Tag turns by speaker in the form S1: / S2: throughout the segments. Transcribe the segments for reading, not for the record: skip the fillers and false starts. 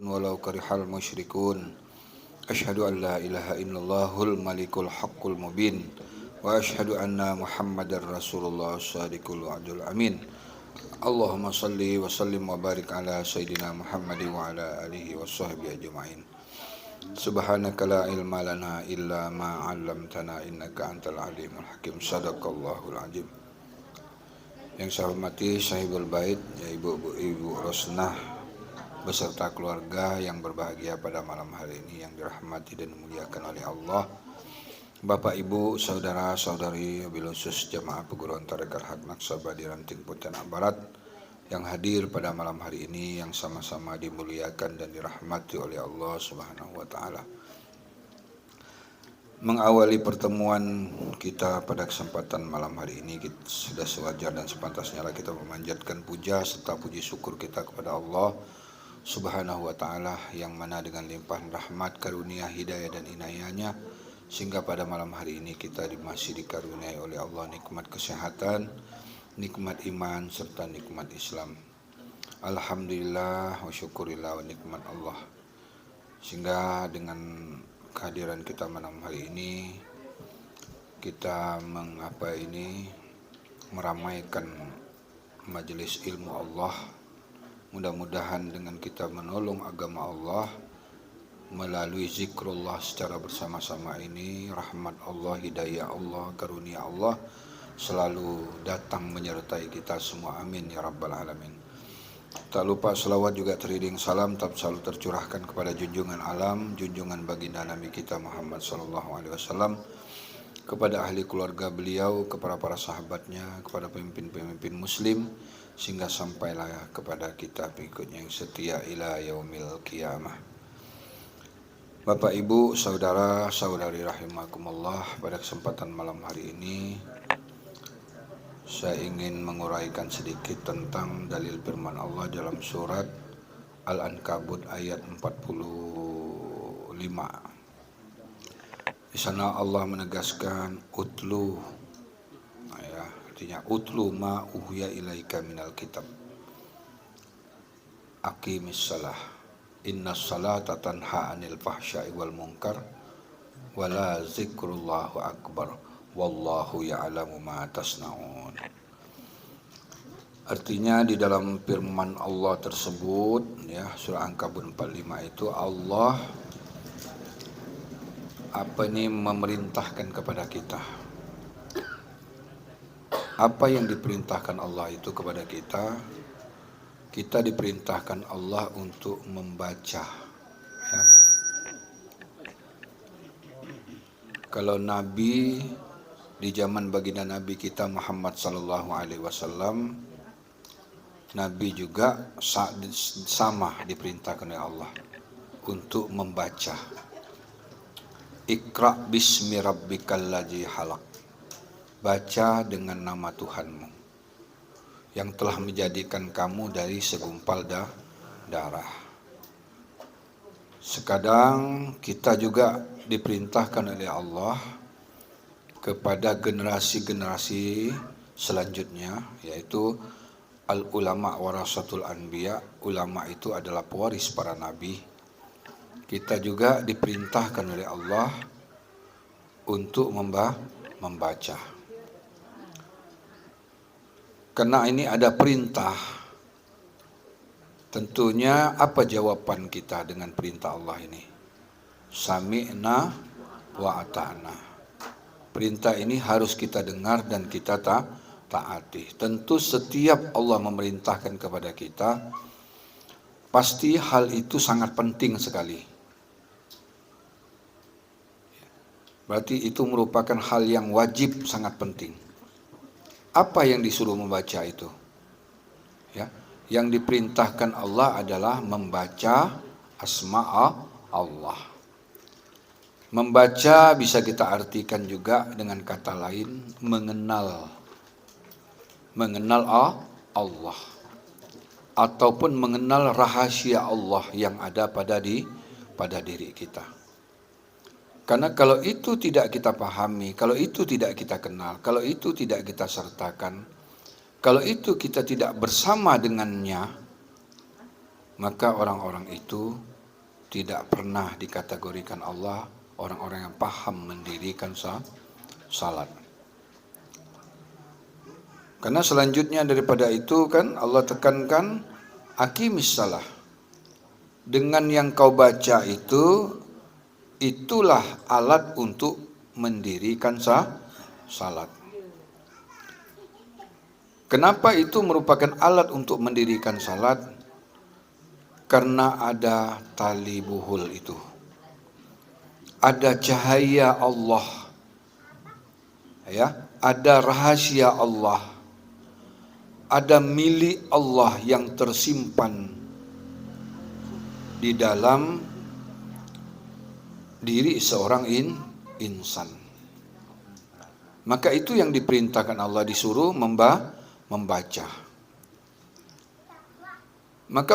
S1: walau karihal musyrikun. Asyhadu an la ilaha illallahul malikul haqqul mubin wa asyhadu anna Muhammadar Rasulullah shadiqul wa'dul amin. Allahumma salli wa sallim wa barik ala sayyidina Muhammad wa ala alihi wa sahbihi ajma'in. Subhanaka la ilma lana illa ma 'allamtana innaka antal alimul hakim. Sadaqallahul azim. Yang saya hormati sahibul bait, ya Ibu Rosnah beserta keluarga yang berbahagia pada malam hari ini, yang dirahmati dan dimuliakan oleh Allah. Bapak, Ibu, saudara-saudari, wabil khusus jamaah perguruan tarekat hak Naksabandi Ranting Pontianak Barat yang hadir pada malam hari ini, yang sama-sama dimuliakan dan dirahmati oleh Allah Subhanahu wa taala. Mengawali pertemuan kita pada kesempatan malam hari ini, sudah sewajar dan sepantasnya kita memanjatkan puja serta puji syukur kita kepada Allah Subhanahu wa ta'ala, yang mana dengan limpahan rahmat, karunia, hidayah dan inayahnya sehingga pada malam hari ini kita masih dikaruniai oleh Allah nikmat kesehatan, nikmat iman serta nikmat Islam. Alhamdulillah wa syukurillah wa nikmat Allah. Sehingga dengan kehadiran kita malam hari ini, kita meramaikan majelis ilmu Allah. Mudah-mudahan dengan kita menolong agama Allah melalui zikrullah secara bersama-sama ini, rahmat Allah, hidayah Allah, karunia Allah selalu datang menyertai kita semua. Amin ya rabbal alamin. Tak lupa selawat juga teriring salam tetap selalu tercurahkan kepada junjungan alam, junjungan baginda Nabi kita Muhammad SAW, kepada ahli keluarga beliau, kepada para sahabatnya, kepada pemimpin-pemimpin muslim, sehingga sampailah kepada kita pengikutnya yang setia ila yaumil qiyamah. Bapak, Ibu, saudara-saudari rahimakumullah, pada kesempatan malam hari ini saya ingin menguraikan sedikit tentang dalil firman Allah dalam surat Al-Ankabut ayat 45. Di sana Allah menegaskan utlu, artinya utlu ma uhiya ilaika minal kitab aqimis salah innas salata tanha anil fahsya'i wal munkar wala zikrullahu akbar wallahu ya'lamu ma tasna'un. Artinya di dalam firman Allah tersebut, ya, surah Ankabut 45 itu Allah memerintahkan kepada kita. Apa yang diperintahkan Allah itu kepada kita? Kita diperintahkan Allah untuk membaca, ya. Kalau Nabi di zaman baginda Nabi kita Muhammad sallallahu alaihi wasallam, Nabi juga sama diperintahkan oleh Allah untuk membaca. Iqra bismi rabbikal ladzi khalaq. Baca dengan nama Tuhanmu yang telah menjadikan kamu dari segumpal darah. Sekadang kita juga diperintahkan oleh Allah kepada generasi-generasi selanjutnya, yaitu al-ulama warasatul anbiya. Ulama itu adalah pewaris para nabi. Kita juga diperintahkan oleh Allah untuk membaca. Karena ini ada perintah, tentunya apa jawaban kita dengan perintah Allah ini? Sami'na wa ata'na. Perintah ini harus kita dengar dan kita taati. Tentu setiap Allah memerintahkan kepada kita, pasti hal itu sangat penting sekali. Berarti itu merupakan hal yang wajib, sangat penting. Apa yang disuruh membaca itu? Ya, yang diperintahkan Allah adalah membaca asma' Allah. Membaca bisa kita artikan juga dengan kata lain mengenal Allah, ataupun mengenal rahasia Allah yang ada pada diri kita. Karena kalau itu tidak kita pahami, kalau itu tidak kita kenal, kalau itu tidak kita sertakan, kalau itu kita tidak bersama dengannya, maka orang-orang itu tidak pernah dikategorikan Allah orang-orang yang paham mendirikan salat. Karena selanjutnya daripada itu kan Allah tekankan aqimis salah. Dengan yang kau baca itu, itulah alat untuk mendirikan salat. Kenapa itu merupakan alat untuk mendirikan salat? Karena ada tali buhul itu. Ada cahaya Allah. Ya, ada rahasia Allah. Ada milik Allah yang tersimpan di dalam diri seorang insan. Maka itu yang diperintahkan Allah, disuruh membaca. Maka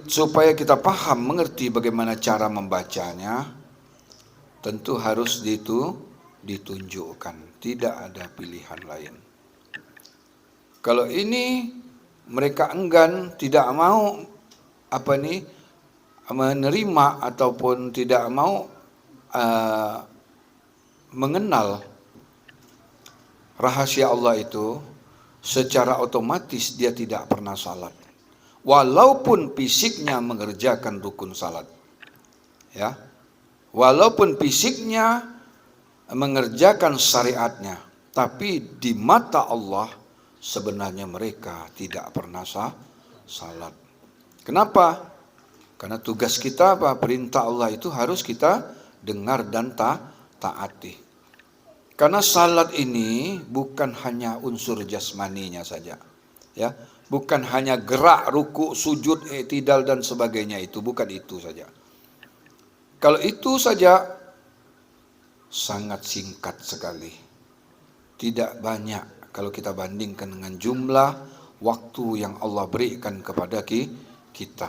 S1: supaya kita paham, mengerti bagaimana cara membacanya, tentu harus ditunjukkan, tidak ada pilihan lain. Kalau ini mereka enggan, tidak mau menerima ataupun tidak mau mengenal rahasia Allah itu, secara otomatis dia tidak pernah salat. Walaupun fisiknya mengerjakan rukun salat. Ya. Walaupun fisiknya mengerjakan syariatnya, tapi di mata Allah sebenarnya mereka tidak pernah salat. Kenapa? Karena tugas kita apa? Perintah Allah itu harus kita dengar dan taati. Karena salat ini bukan hanya unsur jasmaninya saja. Ya, bukan hanya gerak, ruku, sujud, i'tidal dan sebagainya, itu bukan itu saja. Kalau itu saja sangat singkat sekali. Tidak banyak kalau kita bandingkan dengan jumlah waktu yang Allah berikan kepada kita.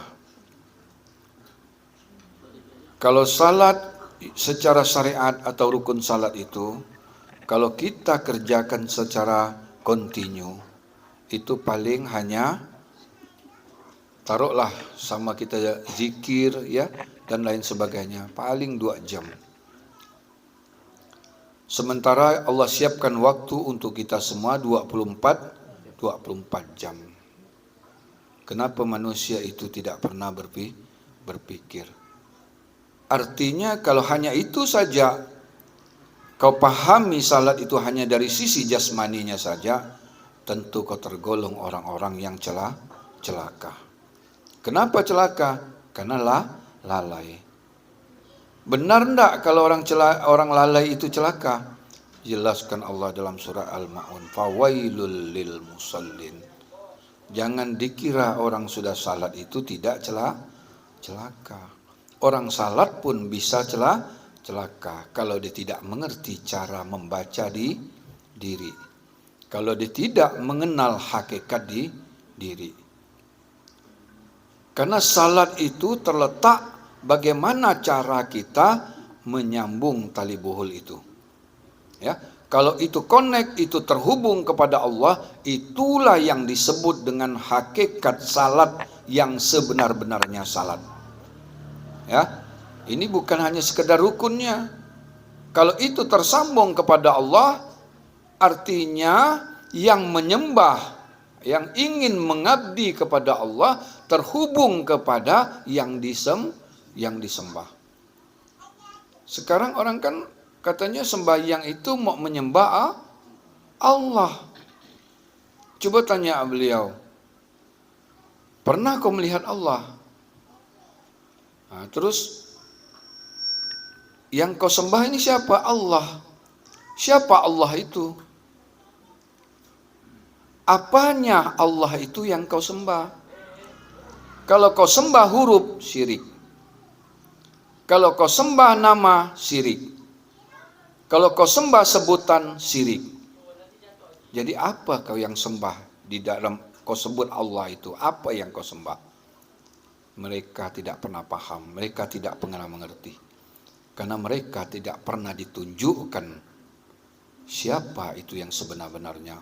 S1: Kalau salat secara syariat atau rukun salat itu, kalau kita kerjakan secara kontinu, itu paling hanya, taruhlah sama kita zikir ya dan lain sebagainya, paling 2 jam. Sementara Allah siapkan waktu untuk kita semua 24 jam. Kenapa manusia itu tidak pernah berpikir? Artinya kalau hanya itu saja, kau pahami salat itu hanya dari sisi jasmaninya saja, tentu kau tergolong orang-orang yang celaka. Kenapa celaka? Karena lalai. Benar enggak kalau orang lalai itu celaka? Jelaskan Allah dalam surah Al-Ma'un, fawailul lil musallin. Jangan dikira orang sudah salat itu tidak celaka. Orang salat pun bisa celaka kalau dia tidak mengerti cara membaca diri. Kalau dia tidak mengenal hakikat diri. Karena salat itu terletak bagaimana cara kita menyambung tali buhul itu. Ya, kalau itu connect, itu terhubung kepada Allah, itulah yang disebut dengan hakikat salat yang sebenar-benarnya salat. Ya, ini bukan hanya sekedar rukunnya. Kalau itu tersambung kepada Allah, artinya yang menyembah, yang ingin mengabdi kepada Allah terhubung kepada yang disembah. Sekarang orang kan katanya sembahyang itu mau menyembah Allah. Coba tanya beliau, pernah kau melihat Allah? Nah, terus yang kau sembah ini siapa? Allah. Siapa Allah itu? Apanya Allah itu yang kau sembah? Kalau kau sembah huruf, syirik. Kalau kau sembah nama, syirik. Kalau kau sembah sebutan, syirik. Jadi apa kau yang sembah di dalam kau sebut Allah itu? Apa yang kau sembah? Mereka tidak pernah paham, mereka tidak pernah mengerti. Karena mereka tidak pernah ditunjukkan siapa itu yang sebenar-benarnya.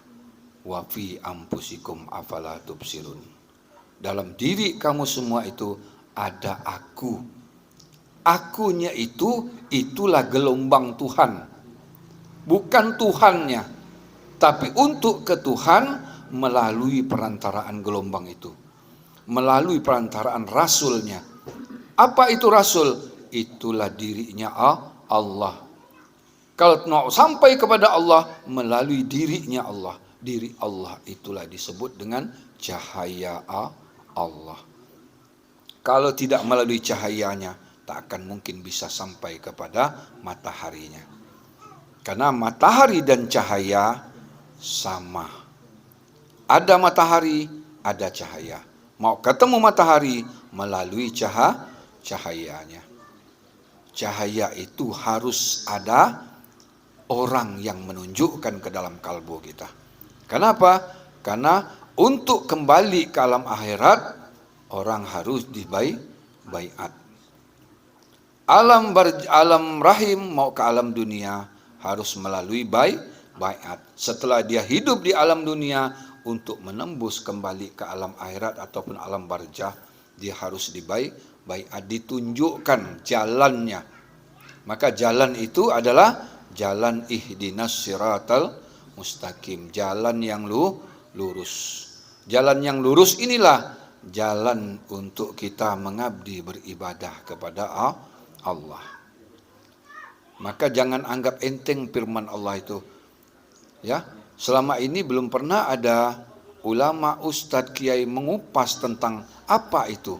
S1: Wa fi ampusikum afala tubsirun. dalam diri kamu semua itu ada aku. Akunya itulah gelombang Tuhan. Bukan Tuhannya, tapi untuk ke Tuhan melalui perantaraan gelombang itu. Melalui perantaraan rasulnya. Apa itu rasul? Itulah dirinya Allah. Kalau mau sampai kepada Allah melalui dirinya Allah. Diri Allah itulah disebut dengan cahaya Allah. Kalau tidak melalui cahayanya, tak akan mungkin bisa sampai kepada mataharinya. Karena matahari dan cahaya sama. Ada matahari, ada cahaya. Mau ketemu matahari melalui cahayanya. Cahaya itu harus ada orang yang menunjukkan ke dalam kalbu kita. Kenapa? Karena untuk kembali ke alam akhirat, orang harus dibaiat. Alam rahim mau ke alam dunia harus melalui baiat. Setelah dia hidup di alam dunia, untuk menembus kembali ke alam akhirat ataupun alam barzah, dia harus baiat, ditunjukkan jalannya. Maka jalan itu adalah jalan ihdinas siratal mustaqim, jalan yang lurus. Jalan yang lurus inilah jalan untuk kita mengabdi beribadah kepada Allah. Maka jangan anggap enteng firman Allah itu. Ya, selama ini belum pernah ada ulama, ustadz, kiai mengupas tentang apa itu.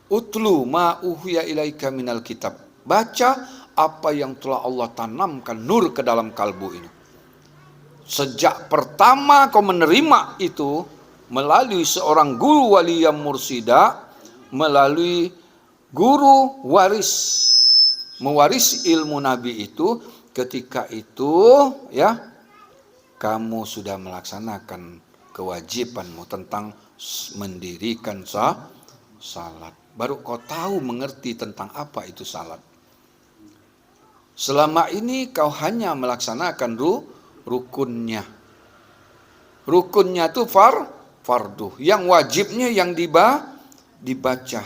S1: Utlu ma uhiya ilaika minal kitab. Baca apa yang telah Allah tanamkan nur ke dalam kalbu ini. Sejak pertama kau menerima itu melalui seorang guru waliyam mursida, melalui guru waris, mewarisi ilmu Nabi itu, ketika itu ya kamu sudah melaksanakan kewajibanmu tentang mendirikan salat. Baru kau tahu mengerti tentang apa itu salat. Selama ini kau hanya melaksanakan rukunnya. Rukunnya itu fardu. Yang wajibnya yang dibaca.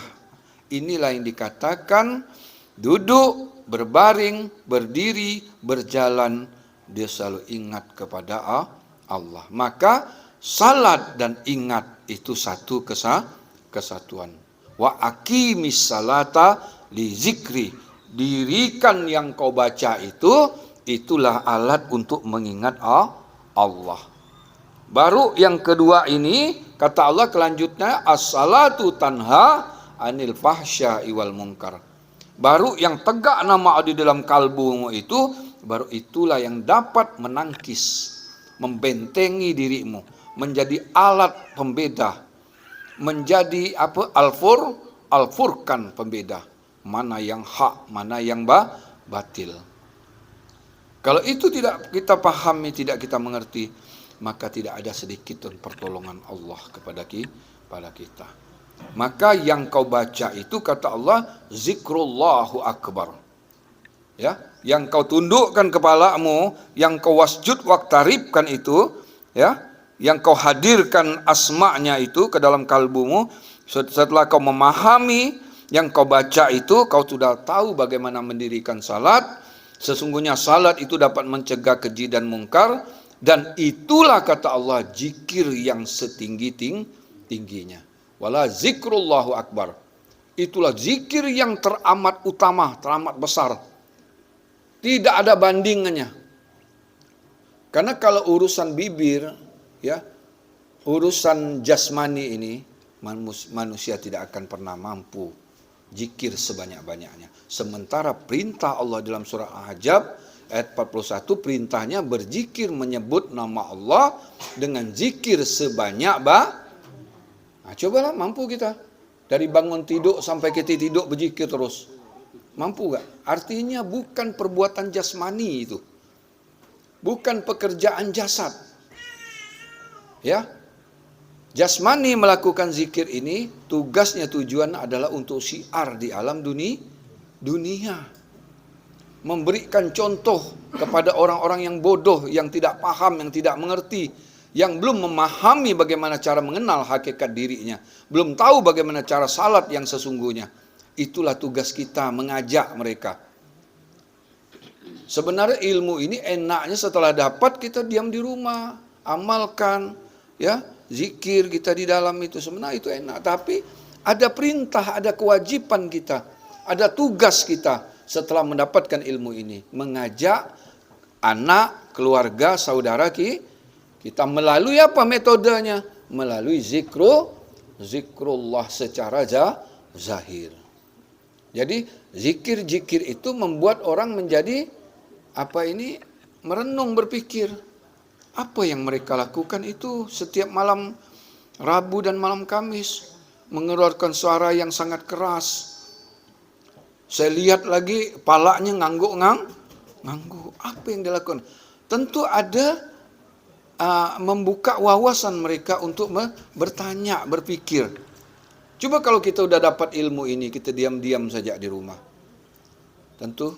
S1: Inilah yang dikatakan duduk, berbaring, berdiri, berjalan, dia selalu ingat kepada Allah. Maka salat dan ingat itu satu kesatuan. Wa aqimis salata li zikri. Dirikan yang kau baca itu, itulah alat untuk mengingat Allah. Baru yang kedua ini, kata Allah kelanjutnya, as-salatu tanha anil fahsya'i wal munkar. Baru yang tegak nama di dalam kalbumu itu, baru itulah yang dapat menangkis, membentengi dirimu, menjadi alat pembeda, menjadi al-furqan pembeda. Mana yang hak, mana yang batil. Kalau itu tidak kita pahami, tidak kita mengerti, maka tidak ada sedikit pun pertolongan Allah kepada kita. Maka yang kau baca itu, kata Allah, zikrullahu akbar. Ya, yang kau tundukkan kepalamu, yang kau wasjud waktaribkan itu, ya, yang kau hadirkan asma'nya itu ke dalam kalbumu, setelah kau memahami yang kau baca itu, kau sudah tahu bagaimana mendirikan salat. Sesungguhnya salat itu dapat mencegah keji dan mungkar, dan itulah kata Allah zikir yang setinggi-tingginya. Wala zikrullahu akbar. Itulah zikir yang teramat utama, teramat besar. Tidak ada bandingannya. Karena kalau urusan bibir, ya, urusan jasmani ini, manusia tidak akan pernah mampu zikir sebanyak-banyaknya. Sementara perintah Allah dalam surah Al-Ahzab ayat 41, perintahnya berzikir, menyebut nama Allah dengan zikir sebanyak Nah, cobalah, mampu kita dari bangun tidur sampai kita tidur berzikir terus? Mampu gak? Artinya bukan perbuatan jasmani itu, bukan pekerjaan jasad. Ya, jasmani melakukan zikir ini, tugasnya, tujuan adalah untuk syiar di alam dunia. Memberikan contoh kepada orang-orang yang bodoh, yang tidak paham, yang tidak mengerti. yang belum memahami bagaimana cara mengenal hakikat dirinya, belum tahu bagaimana cara salat yang sesungguhnya. Itulah tugas kita, mengajak mereka. Sebenarnya ilmu ini enaknya setelah dapat kita diam di rumah, amalkan, ya, zikir kita di dalam itu, sebenarnya itu enak. Tapi ada perintah, ada kewajiban kita, ada tugas kita setelah mendapatkan ilmu ini, mengajak anak, keluarga, saudara kita melalui apa metodenya? Melalui zikrullah secara zahir. Jadi zikir-zikir itu membuat orang menjadi merenung, berpikir. Apa yang mereka lakukan itu setiap malam Rabu dan malam Kamis, mengeluarkan suara yang sangat keras. Saya lihat lagi palanya ngangguk. Apa yang dilakukan? Tentu ada membuka wawasan mereka untuk bertanya, berpikir. Coba kalau kita udah dapat ilmu ini, kita diam-diam saja di rumah. Tentu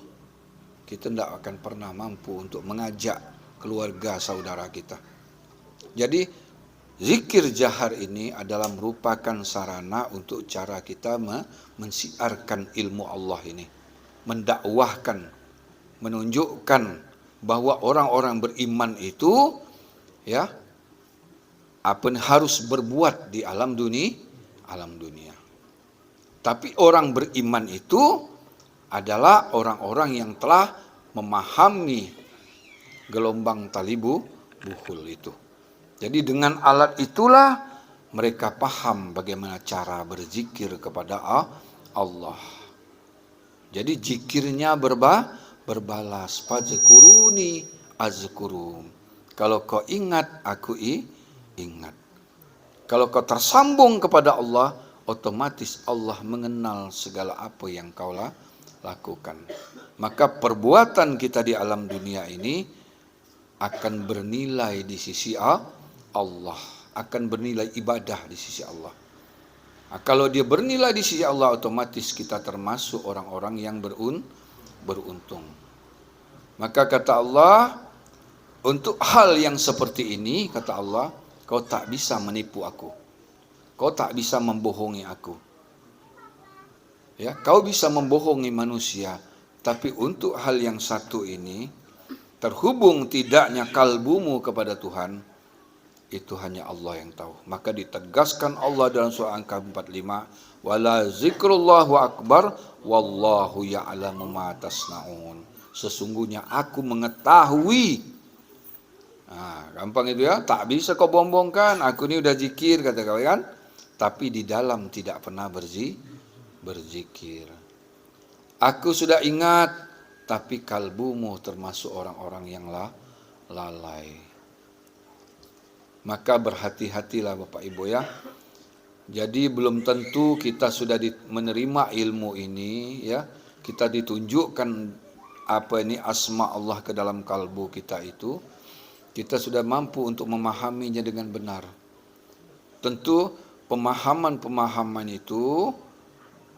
S1: kita tidak akan pernah mampu untuk mengajak keluarga saudara kita. Jadi zikir jahar ini adalah merupakan sarana untuk cara kita mensiarkan ilmu Allah ini, mendakwahkan, menunjukkan bahwa orang-orang beriman itu harus berbuat di alam dunia. Tapi orang beriman itu adalah orang-orang yang telah memahami gelombang tali buhul itu. Jadi dengan alat itulah mereka paham bagaimana cara berzikir kepada Allah. Jadi zikirnya berbalas. Fadzkuruni azkurum. Kalau kau ingat, aku ingat. Kalau kau tersambung kepada Allah, otomatis Allah mengenal segala apa yang kau lakukan. Maka perbuatan kita di alam dunia ini akan bernilai di sisi Allah, akan bernilai ibadah di sisi Allah. Nah, kalau dia bernilai di sisi Allah, otomatis kita termasuk orang-orang yang beruntung. Maka kata Allah, untuk hal yang seperti ini, kata Allah, kau tak bisa menipu aku. Kau tak bisa membohongi aku. Ya, kau bisa membohongi manusia, tapi untuk hal yang satu ini, terhubung tidaknya kalbumu kepada Tuhan, itu hanya Allah yang tahu. Maka ditegaskan Allah dalam surah Al-Kahf 45, wala zikrullahu akbar wallahu ya'lamu ma tasnaun. Sesungguhnya aku mengetahui. Gampang itu ya, tak bisa kau bohong-bohongkan. Aku ini udah zikir, kata kau kan, tapi di dalam tidak pernah berzikir. Aku sudah ingat, tapi kalbumu termasuk orang-orang yang lalai. Maka berhati-hatilah Bapak Ibu ya. Jadi belum tentu kita sudah menerima ilmu ini ya. Kita ditunjukkan asma Allah ke dalam kalbu kita itu. Kita sudah mampu untuk memahaminya dengan benar. Tentu pemahaman-pemahaman itu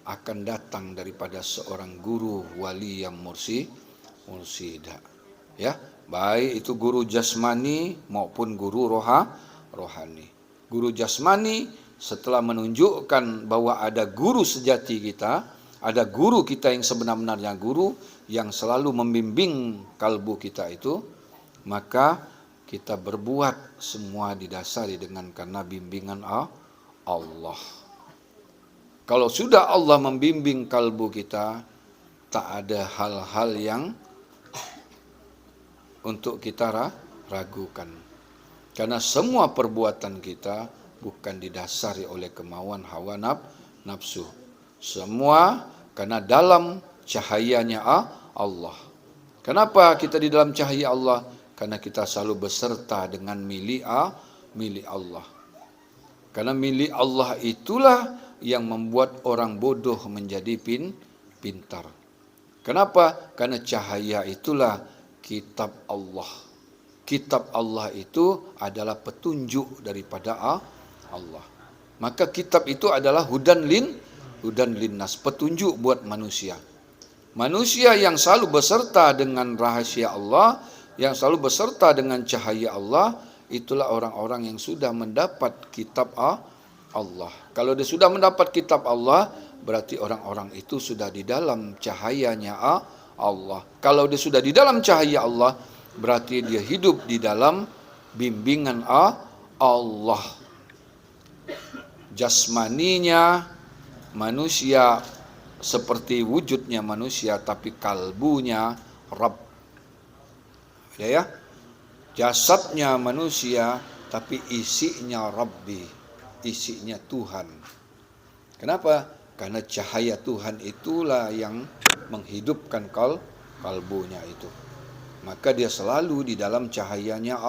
S1: akan datang daripada seorang guru wali yang mursyida. Ya, baik itu guru jasmani maupun guru rohani. Guru jasmani setelah menunjukkan bahwa ada guru sejati kita, ada guru kita yang sebenar-benarnya guru yang selalu membimbing kalbu kita itu, maka kita berbuat semua didasari karena bimbingan Allah. Kalau sudah Allah membimbing kalbu kita, tak ada hal-hal yang untuk kita ragukan. Karena semua perbuatan kita bukan didasari oleh kemauan hawa nafsu. Semua karena dalam cahayanya Allah. Kenapa kita di dalam cahaya Allah? Karena kita selalu beserta dengan milik Allah. Karena milik Allah itulah yang membuat orang bodoh menjadi pintar. Kenapa? Karena cahaya itulah kitab Allah. Kitab Allah itu adalah petunjuk daripada Allah. Maka kitab itu adalah hudan linnas, petunjuk buat manusia. Manusia yang selalu beserta dengan rahasia Allah, yang selalu beserta dengan cahaya Allah, itulah orang-orang yang sudah mendapat kitab Allah. Kalau dia sudah mendapat kitab Allah, berarti orang-orang itu sudah di dalam cahayanya Allah. Kalau dia sudah di dalam cahaya Allah, berarti dia hidup di dalam bimbingan Allah. Jasmaninya manusia seperti wujudnya manusia, tapi kalbunya Rabb. Ya, jasadnya manusia, tapi isinya Rabbi, isinya Tuhan. Kenapa? Karena cahaya Tuhan itulah yang menghidupkan kalbunya itu. Maka dia selalu di dalam cahayanya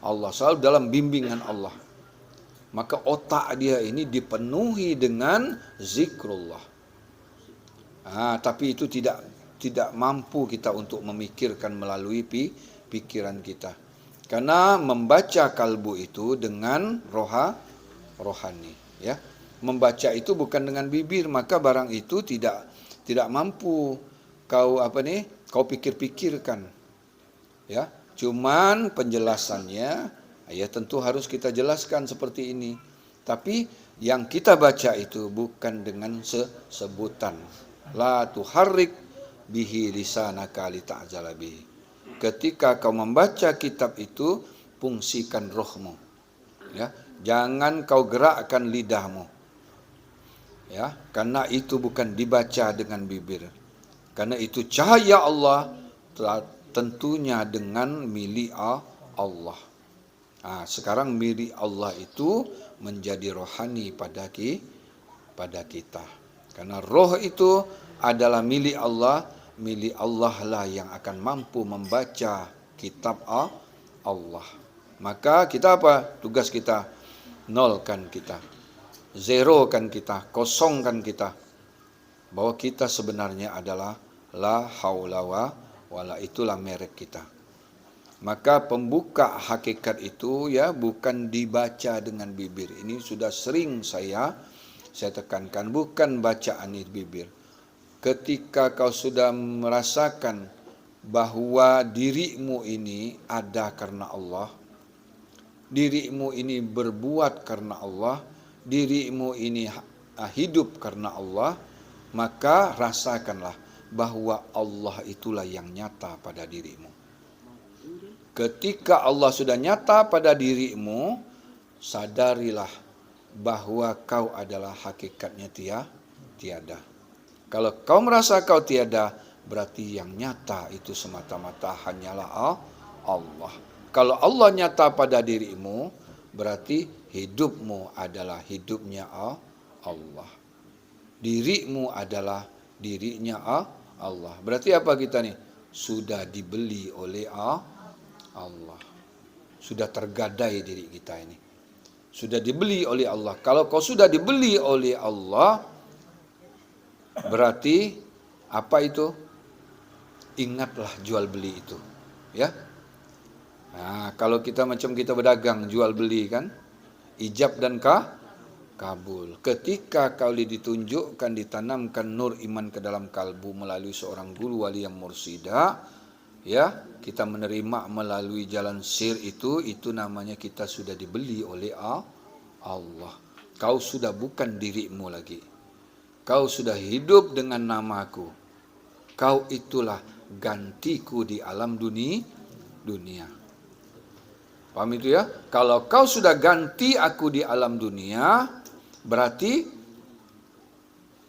S1: Allah, selalu dalam bimbingan Allah. Maka otak dia ini dipenuhi dengan zikrullah. Tapi itu tidak mampu kita untuk memikirkan melalui pikiran kita. Karena membaca kalbu itu dengan rohani, ya. Membaca itu bukan dengan bibir, maka barang itu tidak mampu kau pikir-pikirkan. Ya, cuman penjelasannya ya tentu harus kita jelaskan seperti ini. Tapi yang kita baca itu bukan dengan sebutan. La tuharrik bihi lisanaka lita'jala bihi. Ketika kau membaca kitab itu, fungsikan rohmu. Ya, jangan kau gerakkan lidahmu. Ya, karena itu bukan dibaca dengan bibir. Karena itu cahaya Allah, tentunya dengan milik Allah. Sekarang milik Allah itu menjadi rohani pada kita. Karena roh itu adalah milik Allah lah yang akan mampu membaca kitab Allah. Maka kita apa? Tugas kita nolkan kita, zerokan kita, kosongkan kita, bahwa kita sebenarnya adalah la haula wala, itulah merek kita. Maka pembuka hakikat itu ya bukan dibaca dengan bibir. Ini sudah sering saya tekankan, bukan bacaan bibir. Ketika kau sudah merasakan bahwa dirimu ini ada karena Allah, dirimu ini berbuat karena Allah, dirimu ini hidup karena Allah, maka rasakanlah bahwa Allah itulah yang nyata pada dirimu. Ketika Allah sudah nyata pada dirimu, sadarilah bahwa kau adalah hakikatnya tiada. Kalau kau merasa kau tiada, berarti yang nyata itu semata-mata hanyalah Allah. Kalau Allah nyata pada dirimu, berarti hidupmu adalah hidupnya Allah. Dirimu adalah dirinya Allah. Berarti apa kita nih? Sudah dibeli oleh Allah. Sudah tergadai diri kita ini. Sudah dibeli oleh Allah. Kalau kau sudah dibeli oleh Allah, berarti apa itu? Ingatlah jual beli itu, ya. Kalau kita macam kita berdagang jual beli kan, ijab dan kabul. Ketika kau ditunjukkan, ditanamkan nur iman ke dalam kalbu melalui seorang guru wali yang mursida, ya, kita menerima melalui jalan sir itu namanya kita sudah dibeli oleh Allah. Kau sudah bukan dirimu lagi. Kau sudah hidup dengan namaku. Kau itulah gantiku di alam dunia. Paham itu ya? Kalau kau sudah ganti aku di alam dunia, berarti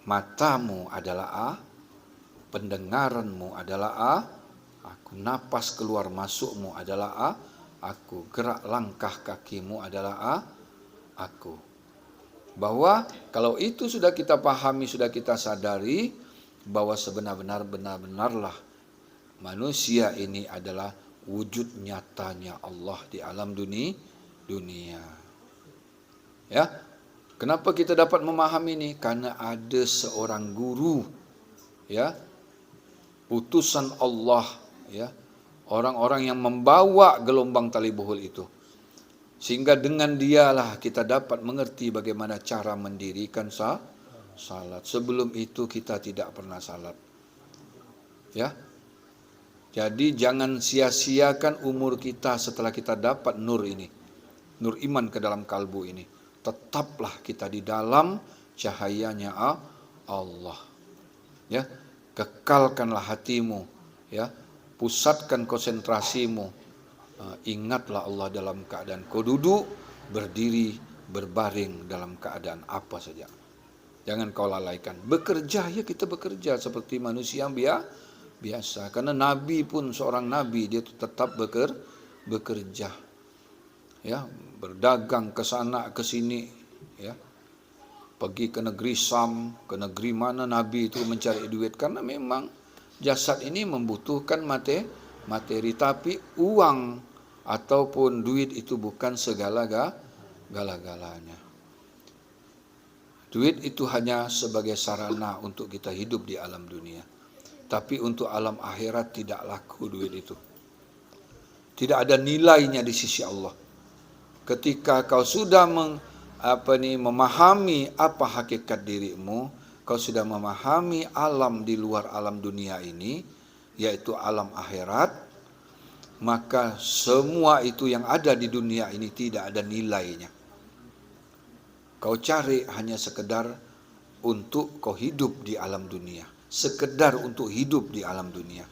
S1: matamu adalah pendengaranmu adalah aku, napas keluar masukmu adalah aku, gerak langkah kakimu adalah aku. Bahwa kalau itu sudah kita pahami, sudah kita sadari bahwa benar-benarlah manusia ini adalah wujud nyatanya Allah di alam dunia. Ya. Kenapa kita dapat memahami ini? Karena ada seorang guru, ya, utusan Allah, ya, orang-orang yang membawa gelombang tali buhul itu. Sehingga dengan dialah kita dapat mengerti bagaimana cara mendirikan salat. Sebelum itu kita tidak pernah salat. Ya. Jadi jangan sia-siakan umur kita setelah kita dapat nur ini. nur iman ke dalam kalbu ini. Tetaplah kita di dalam cahayanya Allah. Ya, kekalkanlah hatimu, ya. Pusatkan konsentrasimu. Ingatlah Allah dalam keadaan kau duduk, berdiri, berbaring dalam keadaan apa saja. Jangan kau lalaikan. Bekerja, ya kita bekerja seperti manusia biasa. Karena Nabi pun seorang Nabi, dia tetap bekerja. Ya, berdagang ke sana ke sini, ya. Pergi ke negeri Sam, ke negeri mana Nabi itu mencari duit, karena memang jasad ini membutuhkan materi, tapi uang ataupun duit itu bukan segala-galanya. Duit itu hanya sebagai sarana untuk kita hidup di alam dunia. Tapi untuk alam akhirat tidak laku duit itu. Tidak ada nilainya di sisi Allah. Ketika kau sudah memahami apa hakikat dirimu, kau sudah memahami alam di luar alam dunia ini, yaitu alam akhirat, maka semua itu yang ada di dunia ini tidak ada nilainya. Kau cari hanya sekedar untuk kau hidup di alam dunia, sekedar untuk hidup di alam dunia.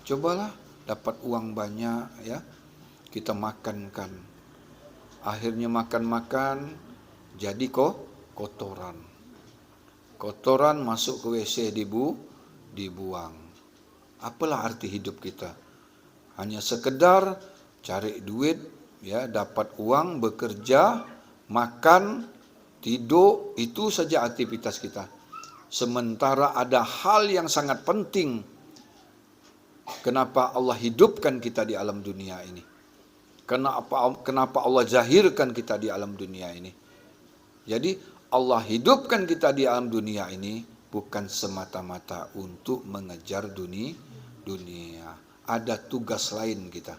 S1: Cobalah dapat uang banyak, ya, kita makankan, akhirnya makan jadi kotoran. Kotoran masuk ke WC dibuang. Apalah arti hidup kita? Hanya sekedar cari duit, ya, dapat uang, bekerja, makan, tidur, itu saja aktivitas kita. Sementara ada hal yang sangat penting. Kenapa Allah hidupkan kita di alam dunia ini? Kenapa Allah zahirkan kita di alam dunia ini? Jadi Allah hidupkan kita di alam dunia ini bukan semata-mata untuk mengejar dunia. Ada tugas lain kita.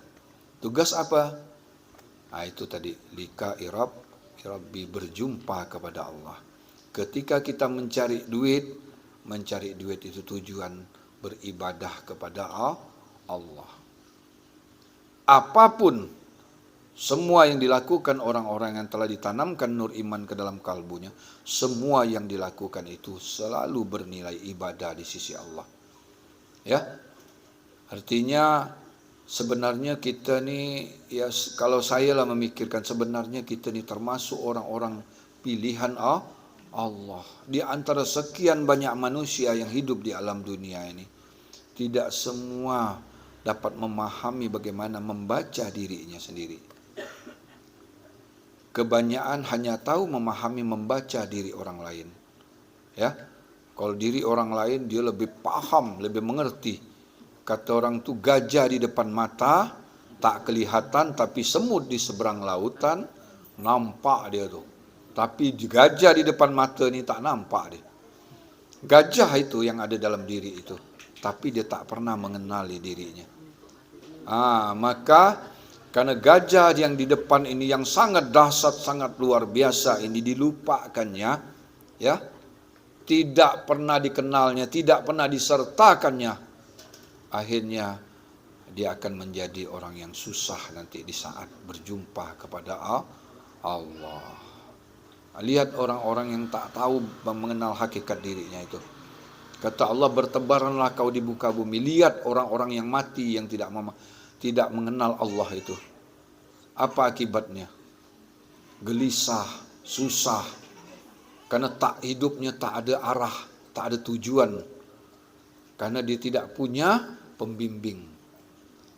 S1: Tugas apa? Nah, itu tadi lika irabbi, berjumpa kepada Allah. Ketika kita mencari duit itu tujuan beribadah kepada Allah. Apapun semua yang dilakukan orang-orang yang telah ditanamkan nur iman ke dalam kalbunya, semua yang dilakukan itu selalu bernilai ibadah di sisi Allah. Ya, artinya sebenarnya kita nih, ya kalau saya lah memikirkan, sebenarnya kita nih termasuk orang-orang pilihan Allah. Di antara sekian banyak manusia yang hidup di alam dunia ini, tidak semua dapat memahami bagaimana membaca dirinya sendiri. Kebanyakan hanya tahu memahami membaca diri orang lain. Ya, kalau diri orang lain dia lebih paham, lebih mengerti. Kata orang tu, gajah di depan mata tak kelihatan, tapi semut di seberang lautan nampak dia tu. Tapi gajah di depan mata ni tak nampak dia. Gajah itu yang ada dalam diri itu, tapi dia tak pernah mengenali dirinya. Maka karena gajah yang di depan ini yang sangat dahsyat, sangat luar biasa ini dilupakannya, ya, tidak pernah dikenalnya, tidak pernah disertakannya, akhirnya dia akan menjadi orang yang susah nanti di saat berjumpa kepada Allah. Lihat orang-orang yang tak tahu mengenal hakikat dirinya itu. Kata Allah, bertebaranlah kau di muka bumi. Lihat orang-orang yang mati yang tidak mengenal Allah itu. Apa akibatnya? Gelisah, susah. Karena hidupnya tak ada arah, tak ada tujuan. Karena dia tidak punya pembimbing.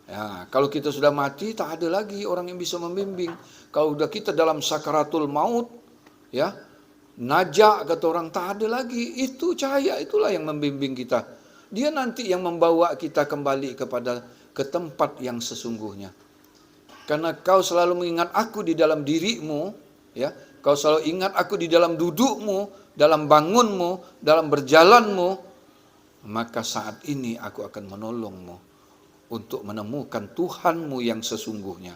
S1: Ya, kalau kita sudah mati, tak ada lagi orang yang bisa membimbing. Kalau sudah kita dalam sakaratul maut, ya, najak kata orang, tak ada lagi. Itu cahaya, itulah yang membimbing kita. Dia nanti yang membawa kita kembali ke tempat yang sesungguhnya. Karena kau selalu mengingat aku di dalam dirimu, ya, kau selalu ingat aku di dalam dudukmu, dalam bangunmu, dalam berjalanmu, maka saat ini aku akan menolongmu untuk menemukan Tuhanmu yang sesungguhnya.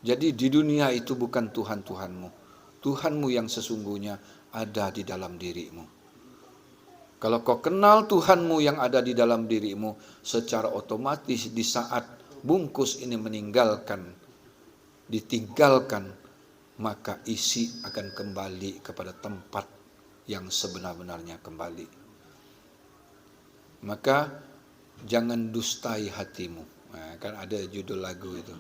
S1: Jadi di dunia itu bukan Tuhan-Tuhanmu. Tuhanmu yang sesungguhnya ada di dalam dirimu. Kalau kau kenal Tuhanmu yang ada di dalam dirimu, secara otomatis di saat bungkus ini meninggalkan ditinggalkan, maka isi akan kembali kepada tempat yang sebenar-benarnya kembali. Maka jangan dustai hatimu. Kan ada judul lagu itu.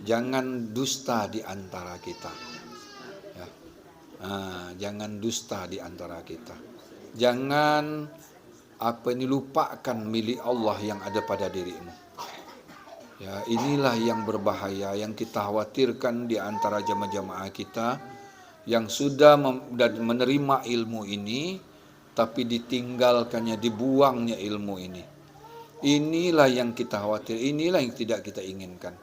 S1: Jangan dusta di antara kita. Ya. Jangan dusta di antara kita. Jangan lupakan milik Allah yang ada pada dirimu. Ya, inilah yang berbahaya, yang kita khawatirkan di antara jamaah-jamaah kita yang sudah menerima ilmu ini, tapi ditinggalkannya, dibuangnya ilmu ini. Inilah yang kita khawatir, inilah yang tidak kita inginkan.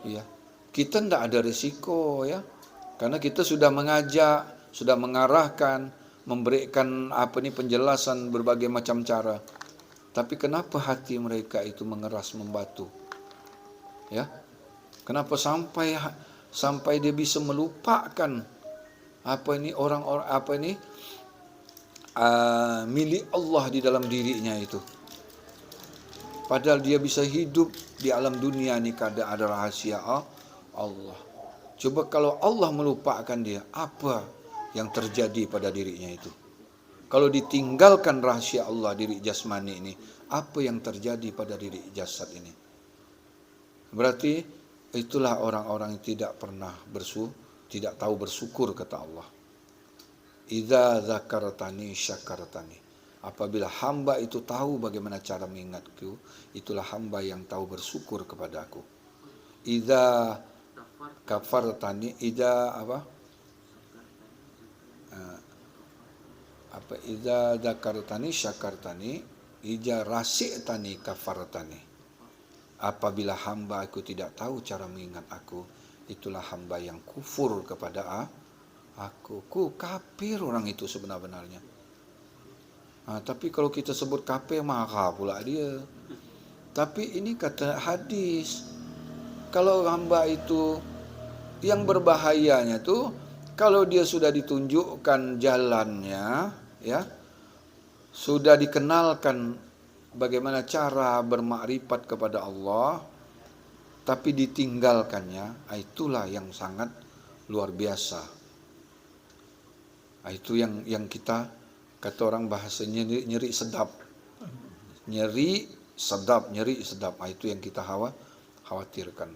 S1: Ya, kita tidak ada risiko ya, karena kita sudah mengajak, sudah mengarahkan, memberikan penjelasan berbagai macam cara. Tapi kenapa hati mereka itu mengeras membatu? Ya, kenapa sampai dia bisa melupakan orang-orang milik Allah di dalam dirinya itu. Padahal dia bisa hidup di alam dunia ini kada ada rahasia Allah. Coba kalau Allah melupakan dia, apa yang terjadi pada dirinya itu? Kalau ditinggalkan rahasia Allah diri jasmani ini, apa yang terjadi pada diri jasad ini? Berarti itulah orang-orang yang tidak tahu bersyukur, kata Allah. Idza dzakartani syakartani. Apabila hamba itu tahu bagaimana cara mengingatku, itulah hamba yang tahu bersyukur kepada aku. Idza kafartani, idza idza dzakartani syakartani, idza rasi'tani kafartani. Apabila hamba aku tidak tahu cara mengingat aku, itulah hamba yang kufur kepada aku. Kafir orang itu sebenar-benarnya. Tapi kalau kita sebut kafir, marah pula dia. Tapi ini kata hadis, kalau hamba itu yang berbahayanya tuh, kalau dia sudah ditunjukkan jalannya, ya, sudah dikenalkan bagaimana cara bermakrifat kepada Allah, tapi ditinggalkannya, itulah yang sangat luar biasa. Itu yang kita kata orang bahasanya nyeri sedap. Nyeri sedap. Itu yang kita khawatirkan.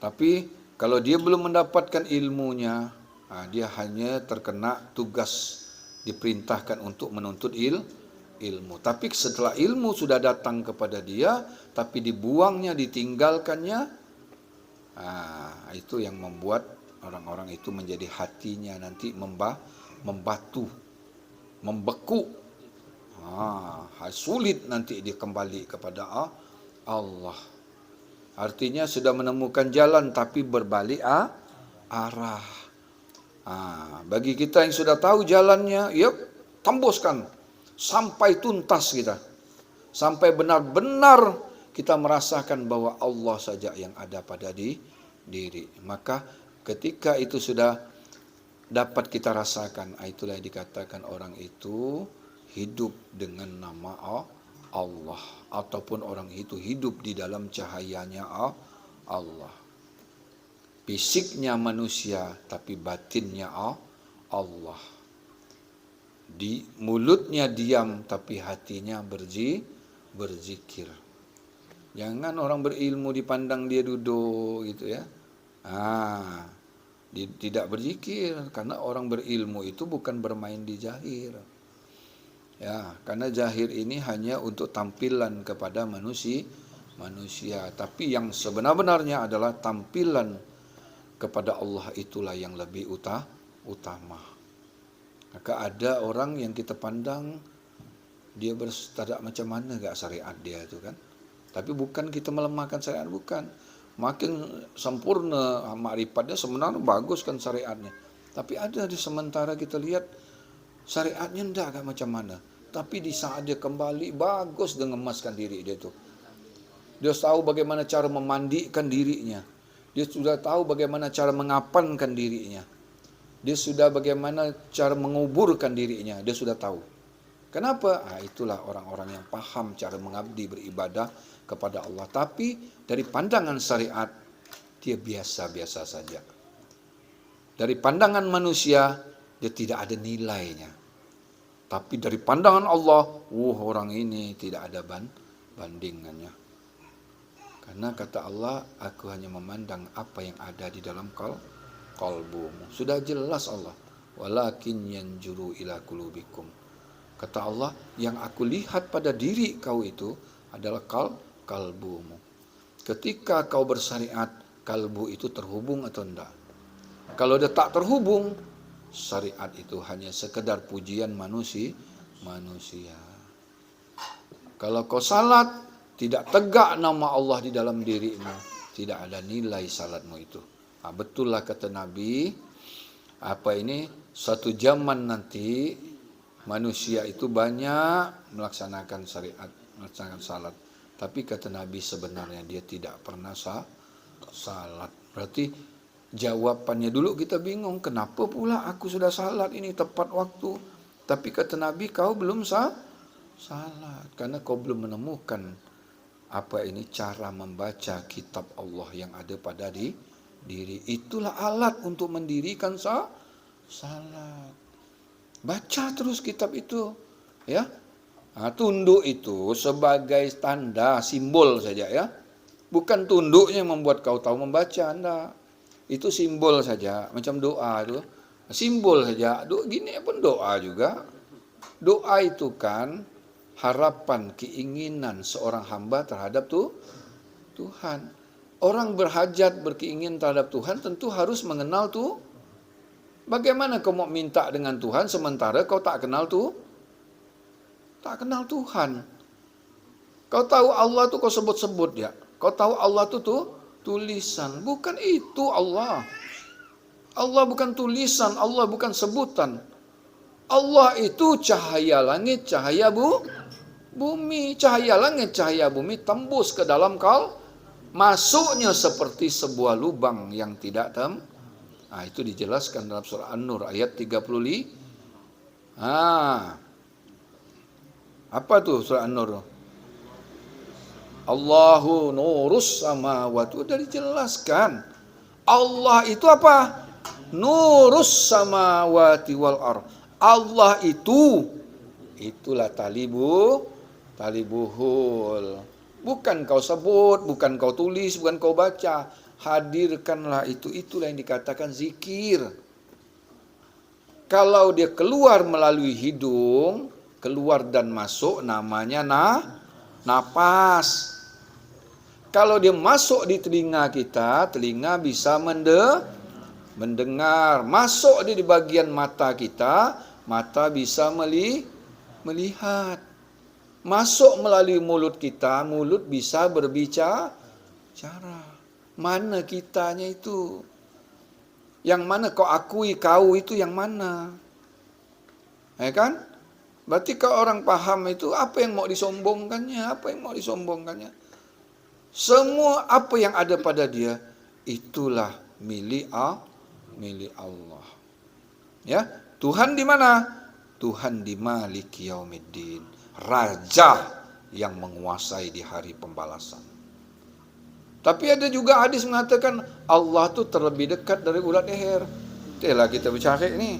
S1: Tapi kalau dia belum mendapatkan ilmunya, dia hanya terkena tugas diperintahkan untuk menuntut ilmu. Tapi setelah ilmu sudah datang kepada dia, tapi dibuangnya, ditinggalkannya, itu yang membuat orang-orang itu menjadi hatinya nanti membatu, membeku. Sulit nanti dia kembali kepada Allah. Artinya sudah menemukan jalan tapi berbalik arah. Bagi kita yang sudah tahu jalannya, yuk tembuskan sampai tuntas kita. Sampai benar-benar kita merasakan bahwa Allah saja yang ada pada diri. Maka ketika itu sudah dapat kita rasakan, itulah yang dikatakan orang itu hidup dengan nama Allah, ataupun orang itu hidup di dalam cahayanya Allah. Fisiknya manusia tapi batinnya Allah. Di mulutnya diam tapi hatinya berzikir. Jangan orang berilmu dipandang dia duduk gitu ya. Tidak berzikir, karena orang berilmu itu bukan bermain di zahir. Ya, karena zahir ini hanya untuk tampilan kepada manusia, tapi yang sebenar-benarnya adalah tampilan kepada Allah, itulah yang lebih utama. Maka ada orang yang kita pandang dia berstadak macam mana gak syariat dia itu kan. Tapi bukan kita melemahkan syariat, bukan. Makin sempurna makrifatnya sebenarnya bagus kan syariatnya. Tapi ada di sementara kita lihat syariatnya enggak agak macam mana. Tapi di saat dia kembali bagus dengan mengemaskan diri dia tuh. Dia tahu bagaimana cara memandikan dirinya. Dia sudah tahu bagaimana cara mengapankan dirinya. Dia sudah bagaimana cara menguburkan dirinya. Dia sudah tahu. Kenapa? Itulah orang-orang yang paham cara mengabdi beribadah kepada Allah. Tapi dari pandangan syariat, dia biasa-biasa saja. Dari pandangan manusia, dia tidak ada nilainya. Tapi dari pandangan Allah, orang ini tidak ada bandingannya. Karena kata Allah, aku hanya memandang apa yang ada di dalam kalbumu. Sudah jelas Allah. Walakin yanjuru ila qulubikum. Kata Allah, yang aku lihat pada diri kau itu adalah kalbumu. Ketika kau bersyariat, kalbu itu terhubung atau enggak? Kalau dia tak terhubung, syariat itu hanya sekedar pujian manusia. Kalau kau salat, tidak tegak nama Allah di dalam dirimu, tidak ada nilai salatmu itu. Betul lah kata Nabi, suatu zaman nanti manusia itu banyak melaksanakan syariat, melaksanakan salat. Tapi kata Nabi sebenarnya dia tidak pernah salat. Berarti jawabannya dulu kita bingung, kenapa pula aku sudah salat ini tepat waktu, tapi kata Nabi kau belum salat, karena kau belum menemukan cara membaca kitab Allah yang ada pada diri. Itulah alat untuk mendirikan salat. Baca terus kitab itu, ya. Tunduk itu sebagai tanda, simbol saja, ya. Bukan tunduknya membuat kau tahu membaca, enggak. Itu simbol saja, macam doa itu. Simbol saja, gini pun doa juga. Doa itu kan harapan, keinginan seorang hamba terhadap Tuhan. Orang berhajat, berkeinginan terhadap Tuhan tentu harus mengenal Bagaimana kau mau minta dengan Tuhan sementara kau tak kenal tak kenal Tuhan. Kau tahu Allah kau sebut-sebut ya. Kau tahu Allah tulisan. Bukan itu Allah. Allah bukan tulisan, Allah bukan sebutan. Allah itu cahaya langit, cahaya bumi. Cahaya langit, cahaya bumi tembus ke dalam masuknya seperti sebuah lubang yang tidak itu dijelaskan dalam surah An-Nur ayat 35. Apa tuh surah An-Nur? Allahu nurus samawati. Udah dijelaskan. Allah itu apa? Nurus samawati wal ardh. Allah itulah talibuhul. Bukan kau sebut, bukan kau tulis, bukan kau baca. Hadirkanlah itulah yang dikatakan zikir. Kalau dia keluar melalui hidung, keluar dan masuk namanya napas. Kalau dia masuk di telinga kita, telinga bisa mendengar. Masuk dia di bagian mata kita, mata bisa melihat. Masuk melalui mulut kita, mulut bisa berbicara. Mana kitanya itu? Yang mana kau akui kau itu yang mana? Ya kan? Berarti kalau orang paham itu apa yang mau disombongkannya? Apa yang mau disombongkannya? Semua apa yang ada pada dia itulah milik Allah. Ya, Tuhan di mana? Tuhan di Maliki Yaumiddin, Raja yang menguasai di hari pembalasan. Tapi ada juga hadis mengatakan Allah tuh terlebih dekat dari urat leher. Itulah kita bicara ini.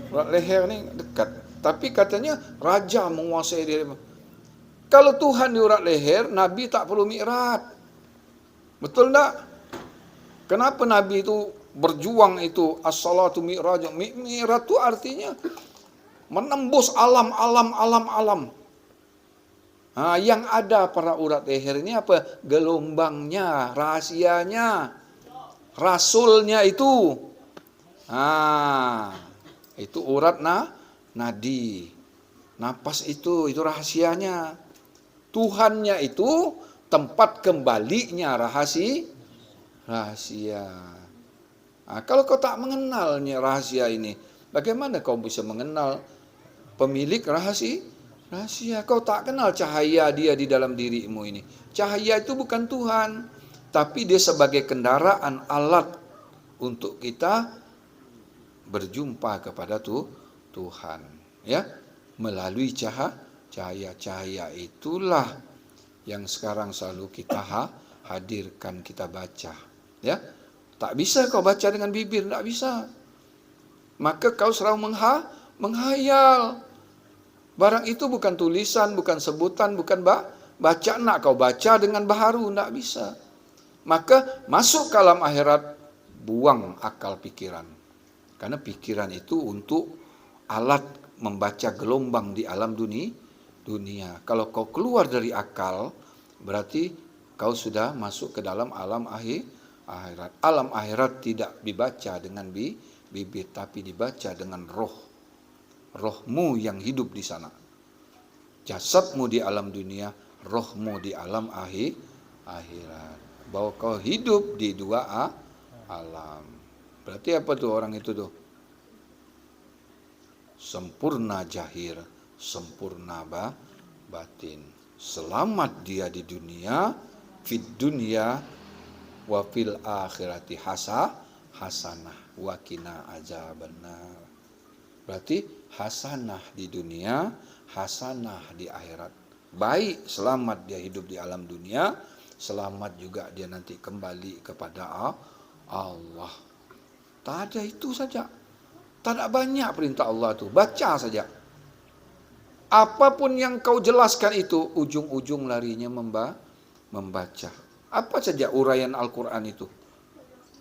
S1: Urat leher ini dekat. Tapi katanya Raja menguasai dia. Kalau Tuhan di urat leher, Nabi tak perlu mi'raj. Betul tak? Kenapa Nabi itu berjuang itu as-salatu mi'raj? Mi'raj itu artinya menembus alam. Yang ada pada urat leher ini apa? Gelombangnya, rahasianya, rasulnya itu. Itu urat nadi. Napas itu rahasianya. Tuhannya itu tempat kembalinya rahasia. Kalau kau tak mengenalnya rahasia ini, bagaimana kau bisa mengenal pemilik rahasia? Kau tak kenal cahaya dia di dalam dirimu ini. Cahaya itu bukan Tuhan, tapi dia sebagai kendaraan, alat untuk kita berjumpa kepada Tuhan. Ya, melalui cahaya itulah yang sekarang selalu kita hadirkan, kita baca. Ya, tak bisa kau baca dengan bibir, tak bisa. Maka kau selalu menghayal. Barang itu bukan tulisan, bukan sebutan, bukan baca. Nak kau baca dengan baharu, tak bisa. Maka masuk ke alam akhirat, buang akal pikiran. Karena pikiran itu untuk alat membaca gelombang di alam dunia. Kalau kau keluar dari akal, berarti kau sudah masuk ke dalam alam akhirat. Alam akhirat tidak dibaca dengan bibir, tapi dibaca dengan rohmu yang hidup di sana. Jasadmu di alam dunia, rohmu di alam akhirat. Bahwa kau hidup di dua alam. Berarti apa tuh orang itu tuh? Sempurna jahir, sempurna batin. Selamat dia di dunia, fid dunya wa fil akhirati hasanah wa qina azabannar. Berarti hasanah di dunia, hasanah di akhirat. Baik, selamat dia hidup di alam dunia, selamat juga dia nanti kembali kepada Allah. Tak ada itu saja. Tak ada banyak perintah Allah itu. Baca saja. Apapun yang kau jelaskan itu, ujung-ujung larinya membaca. Apa saja uraian Al-Quran itu?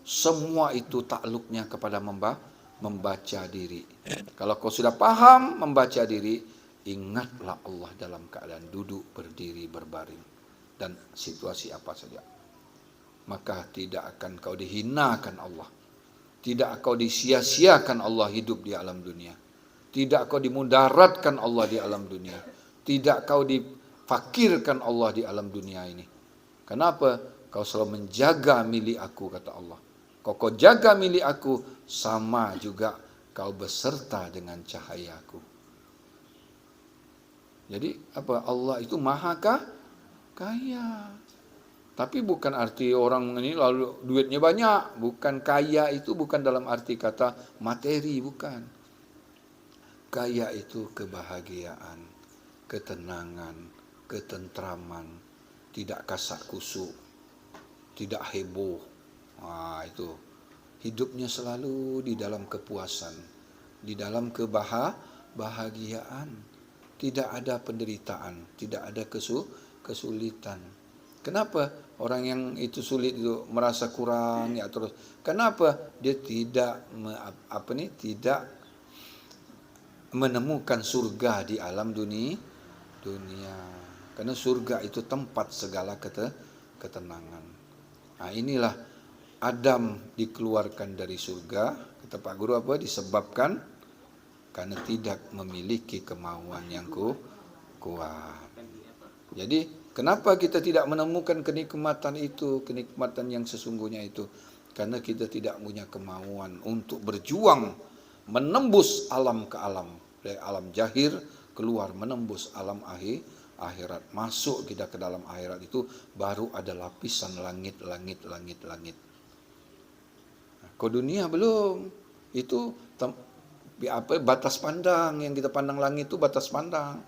S1: Semua itu takluknya kepada membaca diri. Kalau kau sudah paham membaca diri, ingatlah Allah dalam keadaan duduk, berdiri, berbaring, dan situasi apa saja. Maka tidak akan kau dihinakan Allah. Tidak kau disia-siakan Allah hidup di alam dunia. Tidak kau dimudaratkan Allah di alam dunia. Tidak kau difakirkan Allah di alam dunia ini. Kenapa? Kau selalu menjaga milik aku, kata Allah. Kau jaga milik aku, sama juga kau beserta dengan cahayaku. Jadi apa? Allah itu maha kaya. Tapi bukan arti orang ini lalu duitnya banyak. Bukan kaya itu bukan dalam arti kata materi, bukan. Kaya itu kebahagiaan, ketenangan, ketentraman, tidak kasak kusuk, tidak heboh. Itu hidupnya selalu di dalam kepuasan, di dalam kebahagiaan. Tidak ada penderitaan, tidak ada kesulitan. Kenapa orang yang itu sulit itu merasa kurang ya terus? Kenapa dia tidak tidak menemukan surga di alam dunia? Karena surga itu tempat segala ketenangan. Nah, inilah Adam dikeluarkan dari surga, kata Pak Guru apa? Disebabkan karena tidak memiliki kemauan yang kuat. Jadi kenapa kita tidak menemukan kenikmatan itu, kenikmatan yang sesungguhnya itu? Karena kita tidak punya kemauan untuk berjuang menembus alam ke alam, dari alam jahir keluar menembus alam akhirat. Masuk kita ke dalam akhirat itu baru ada lapisan langit. Ke dunia belum. Itu batas pandang yang kita pandang langit itu batas pandang.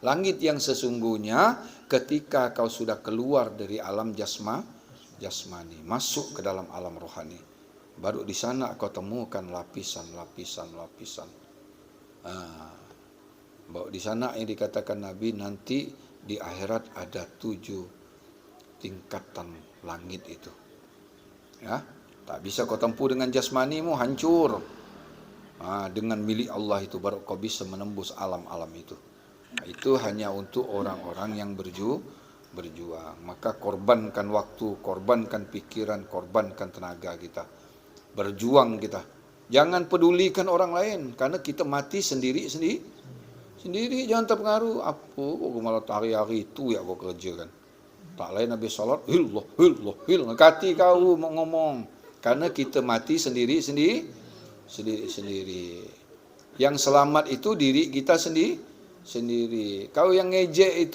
S1: Langit yang sesungguhnya ketika kau sudah keluar dari alam jasmani, masuk ke dalam alam rohani, baru di sana kau temukan lapisan. Baru di sana yang dikatakan Nabi nanti di akhirat ada 7 tingkatan langit itu. Ya, tak bisa kau tempuh dengan jasmanimu, hancur. Dengan milik Allah itu baru kau bisa menembus alam-alam itu. Itu hanya untuk orang-orang yang berjuang. Maka korbankan waktu, korbankan pikiran, korbankan tenaga kita. Berjuang kita. Jangan pedulikan orang lain, karena kita mati sendiri. Jangan terpengaruh. Apa kok malah hari-hari itu ya kau kerja kan. Tak lain habis salat, hillah. Kati kau mau ngomong. Karena kita mati sendiri. Yang selamat itu diri kita sendiri. Kau yang ngejek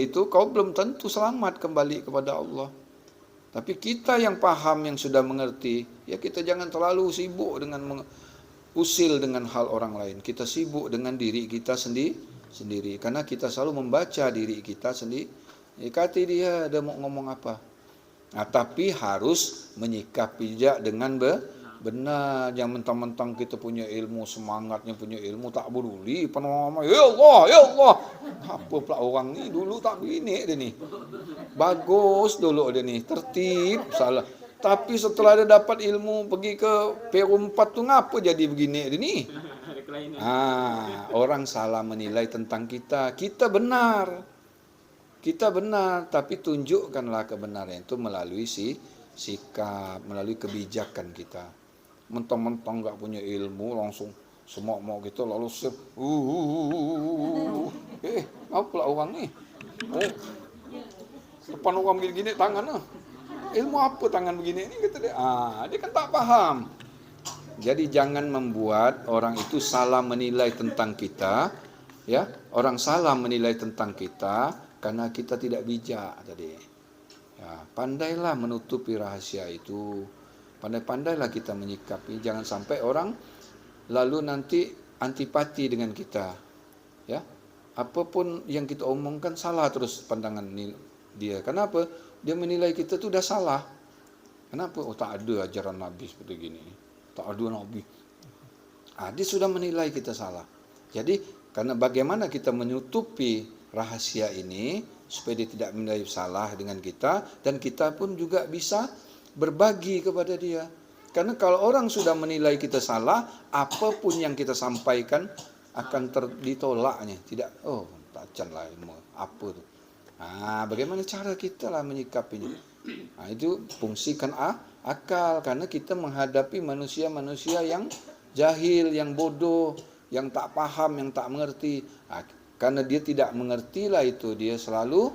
S1: itu, kau belum tentu selamat kembali kepada Allah. Tapi kita yang paham, yang sudah mengerti, ya kita jangan terlalu sibuk dengan usil dengan hal orang lain. Kita sibuk dengan diri kita sendiri. Karena kita selalu membaca diri kita sendiri. Kati dia mau ngomong apa. Nah, tapi harus menyikapi dia dengan benar. Jangan mentang-mentang kita punya ilmu, semangatnya punya ilmu, tak peduli penolong. Ya Allah, ya Allah. Apa pula orang ni dulu tak begini dia ni. Bagus dulu dia ni, tertib, salah. Tapi setelah dia dapat ilmu pergi ke Perum 4 tu ngapa jadi begini dia ni? Orang salah menilai tentang kita. Kita benar. Kita benar, tapi tunjukkanlah kebenaran itu melalui sikap, melalui kebijakan kita. Mentang-mentang enggak punya ilmu langsung semok-mok kita lalu apa lah orang ni? Oh, depan orang begini tangan ilmu apa tangan begini ni kata dia. Dia kan tak faham. Jadi jangan membuat orang itu salah menilai tentang kita, ya. Orang salah menilai tentang kita karena kita tidak bijak tadi. Ya, pandailah menutupi rahasia itu. Pandai-pandailah kita menyikapi, jangan sampai orang lalu nanti antipati dengan kita. Ya. Apapun yang kita omongkan salah terus pandangan dia. Kenapa? Dia menilai kita tu dah salah. Kenapa? Oh, tak ada ajaran Nabi seperti gini. Tak ada Nabi. Dia sudah menilai kita salah. Jadi, karena bagaimana kita menutupi rahasia ini supaya dia tidak menilai salah dengan kita dan kita pun juga bisa berbagi kepada dia. Karena kalau orang sudah menilai kita salah, apapun yang kita sampaikan akan ditolaknya. Tidak, tak canlah ilmu. Apa tu? Bagaimana cara kita lah menyikapinya. Itu fungsikan akal, karena kita menghadapi manusia-manusia yang jahil, yang bodoh, yang tak paham, yang tak mengerti. Karena dia tidak mengerti lah itu, dia selalu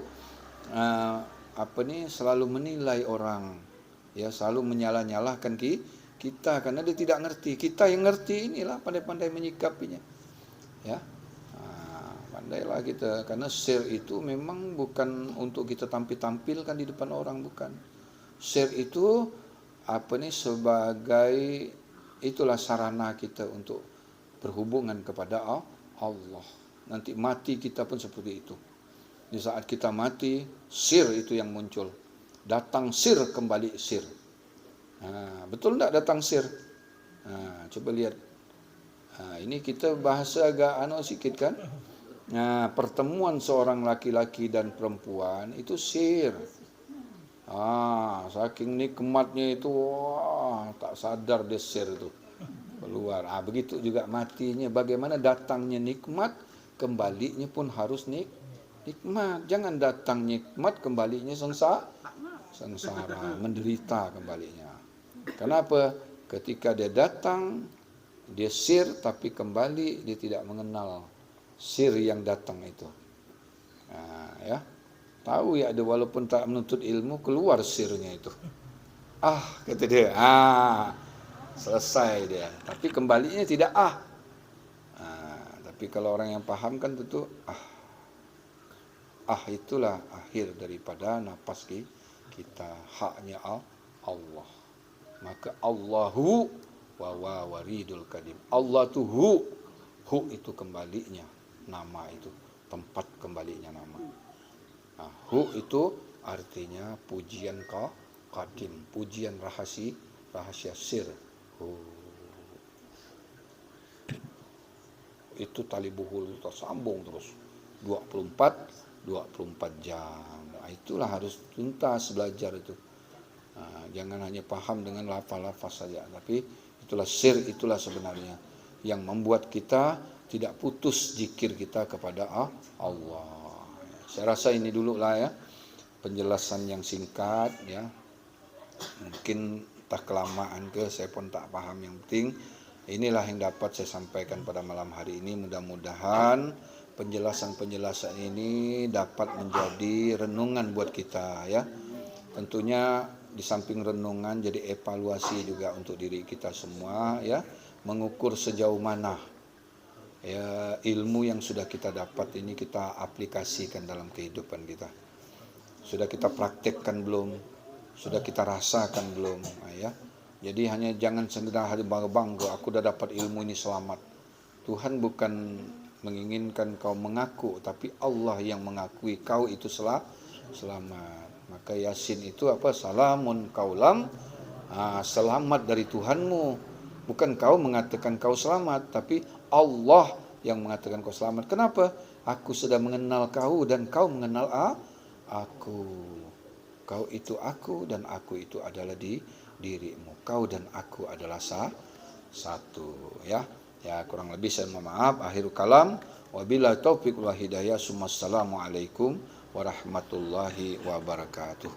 S1: selalu menilai orang, ya, selalu menyalah-nyalahkan kita karena dia tidak ngerti. Kita yang ngerti inilah pandai-pandai menyikapinya, ya. Pandailah kita, karena share itu memang bukan untuk kita tampil-tampilkan di depan orang, bukan. Share itu sebagai itulah sarana kita untuk berhubungan kepada Allah. Nanti mati kita pun seperti itu. Di saat kita mati, sir itu yang muncul. Datang sir, kembali sir. Betul tak datang sir? Coba lihat. Ini kita bahasa agak sikit kan. Pertemuan seorang laki-laki dan perempuan itu sir. Saking nikmatnya itu, tak sadar dia sir itu keluar. Begitu juga matinya. Bagaimana datangnya nikmat, kembalinya pun harus nikmat. Jangan datang nikmat, kembalinya sengsara, menderita kembalinya. Kenapa? Ketika dia datang, dia sir, tapi kembali dia tidak mengenal sir yang datang itu. Ya, tahu ya, ada walaupun tak menuntut ilmu, keluar sirnya itu. Kata dia, selesai dia. Tapi kembalinya tidak tapi kalau orang yang paham kan tentu itulah akhir daripada napas kita, haknya Allah. Maka Allahu wa waridul kadim. Allah tu hu itu kembalinya nama itu, tempat kembalinya nama. Hu itu artinya pujian qadim, pujian rahasia sir. Itu tali buhul tersambung terus 24 jam. Itulah harus tuntas belajar itu. Jangan hanya paham dengan lafaz-lafaz saja, tapi itulah sir, itulah sebenarnya yang membuat kita tidak putus zikir kita kepada Allah. Saya rasa ini dulu lah ya, penjelasan yang singkat ya. Mungkin tak kelamaan saya pun tak paham, yang penting inilah yang dapat saya sampaikan pada malam hari ini. Mudah-mudahan penjelasan-penjelasan ini dapat menjadi renungan buat kita ya. Tentunya di samping renungan jadi evaluasi juga untuk diri kita semua ya, mengukur sejauh mana ya ilmu yang sudah kita dapat ini kita aplikasikan dalam kehidupan kita. Sudah kita praktekkan belum? Sudah kita rasakan belum? Ya. Jadi hanya jangan sekedar bangga, aku dah dapat ilmu ini, selamat. Tuhan bukan menginginkan kau mengaku, tapi Allah yang mengakui kau itu selamat. Maka Yasin itu apa? Salamun kaulam, selamat dari Tuhanmu. Bukan kau mengatakan kau selamat, tapi Allah yang mengatakan kau selamat. Kenapa? Aku sudah mengenal kau dan kau mengenal aku. Kau itu aku dan aku itu adalah dirimu. Kau dan aku adalah satu, ya. Ya, kurang lebih saya mohon maaf. Akhirul kalam. Wabillahi taufiq wal hidayah. Assalamualaikum warahmatullahi wabarakatuh.